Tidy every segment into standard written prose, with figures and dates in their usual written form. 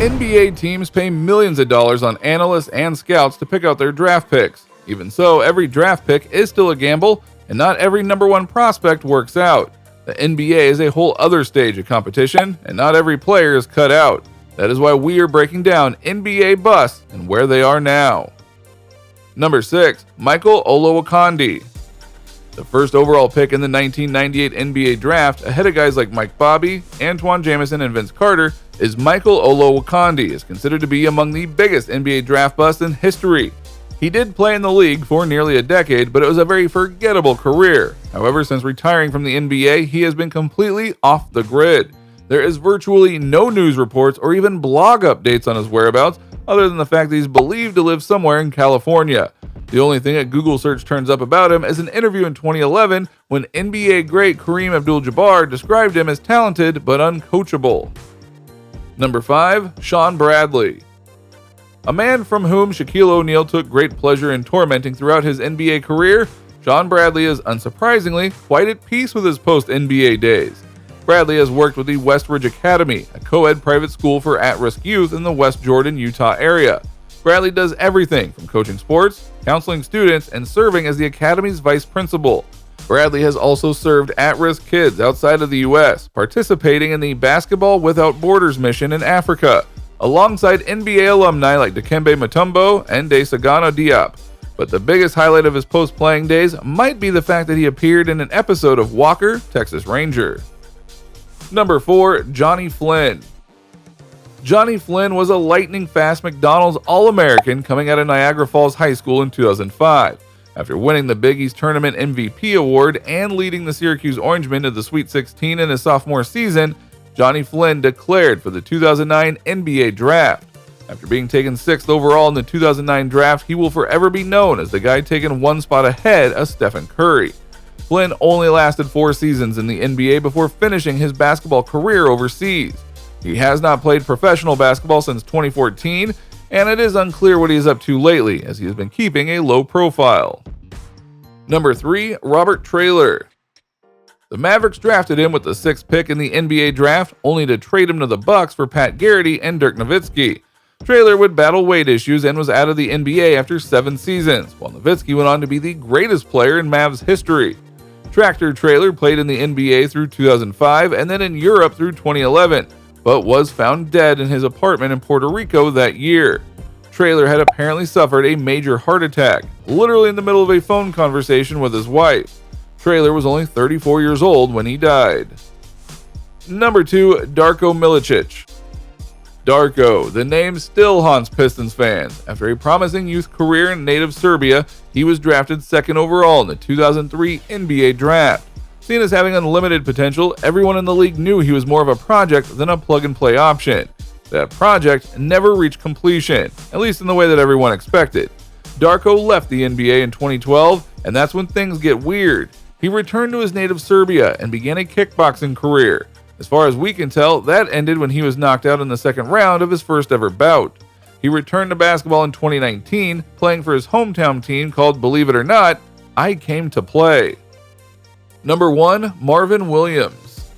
NBA teams pay millions of dollars on analysts and scouts to pick out their draft picks. Even so, every draft pick is still a gamble, and not every number one prospect works out. The NBA is a whole other stage of competition, and not every player is cut out. That is why we are breaking down NBA busts and where they are now. Number 6. Michael Olowokandi. The first overall pick in the 1998 NBA draft, ahead of guys like Mike Bobby, Antoine Jamison, and Vince Carter, is Michael Olowokandi, is considered to be among the biggest NBA draft busts in history. He did play in the league for nearly a decade, but it was a very forgettable career. However, since retiring from the NBA, he has been completely off the grid. There is virtually no news reports or even blog updates on his whereabouts, other than the fact that he's believed to live somewhere in California. The only thing a Google search turns up about him is an interview in 2011 when NBA great Kareem Abdul-Jabbar described him as talented but uncoachable. Number 5. Shawn Bradley. A man from whom Shaquille O'Neal took great pleasure in tormenting throughout his NBA career, Shawn Bradley is unsurprisingly quite at peace with his post-NBA days. Bradley has worked with the Westridge Academy, a co-ed private school for at-risk youth in the West Jordan, Utah area. Bradley does everything from coaching sports, counseling students, and serving as the academy's vice principal. Bradley has also served at-risk kids outside of the U.S., participating in the Basketball Without Borders mission in Africa, alongside NBA alumni like Dikembe Mutombo and Desagana Diop. But the biggest highlight of his post-playing days might be the fact that he appeared in an episode of Walker, Texas Ranger. Number 4. Johnny Flynn. Johnny Flynn was a lightning-fast McDonald's All-American coming out of Niagara Falls High School in 2005. After winning the Big East Tournament MVP award and leading the Syracuse Orangemen to the Sweet 16 in his sophomore season, Johnny Flynn declared for the 2009 NBA Draft. After being taken 6th overall in the 2009 draft, he will forever be known as the guy taken one spot ahead of Stephen Curry. Flynn only lasted 4 seasons in the NBA before finishing his basketball career overseas. He has not played professional basketball since 2014, and it is unclear what he is up to lately, as he has been keeping a low profile. Number 3. Robert Traylor. The Mavericks drafted him with the 6th pick in the NBA draft, only to trade him to the Bucks for Pat Garrity and Dirk Nowitzki. Traylor would battle weight issues and was out of the NBA after 7 seasons, while Nowitzki went on to be the greatest player in Mavs history. Tractor Traylor played in the NBA through 2005 and then in Europe through 2011, but was found dead in his apartment in Puerto Rico that year. Traylor had apparently suffered a major heart attack, literally in the middle of a phone conversation with his wife. Traylor was only 34 years old when he died. Number 2. Darko Milicic. Darko, the name still haunts Pistons fans. After a promising youth career in native Serbia, he was drafted 2nd overall in the 2003 NBA Draft. Seen as having unlimited potential, everyone in the league knew he was more of a project than a plug-and-play option. That project never reached completion, at least in the way that everyone expected. Darko left the NBA in 2012, and that's when things get weird. He returned to his native Serbia and began a kickboxing career. As far as we can tell, that ended when he was knocked out in the 2nd round of his first ever bout. He returned to basketball in 2019, playing for his hometown team called, believe it or not, I Came to Play. Number 1. Marvin Williams.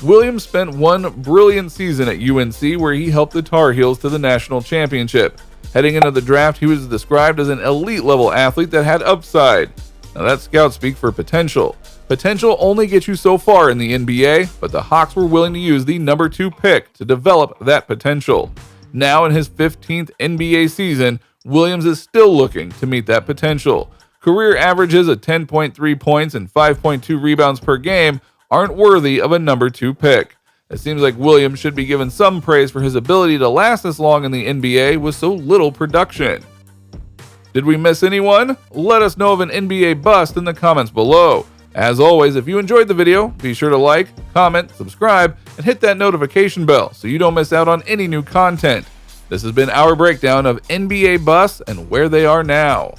Williams spent one brilliant season at UNC where he helped the Tar Heels to the national championship. Heading into the draft, he was described as an elite-level athlete that had upside. Now that's scout speak for potential. Potential only gets you so far in the NBA, but the Hawks were willing to use the number 2 pick to develop that potential. Now in his 15th NBA season, Williams is still looking to meet that potential. Career averages of 10.3 points and 5.2 rebounds per game aren't worthy of a number 2 pick. It seems like Williams should be given some praise for his ability to last this long in the NBA with so little production. Did we miss anyone? Let us know of an NBA bust in the comments below. As always, if you enjoyed the video, be sure to like, comment, subscribe, and hit that notification bell so you don't miss out on any new content. This has been our breakdown of NBA busts and where they are now.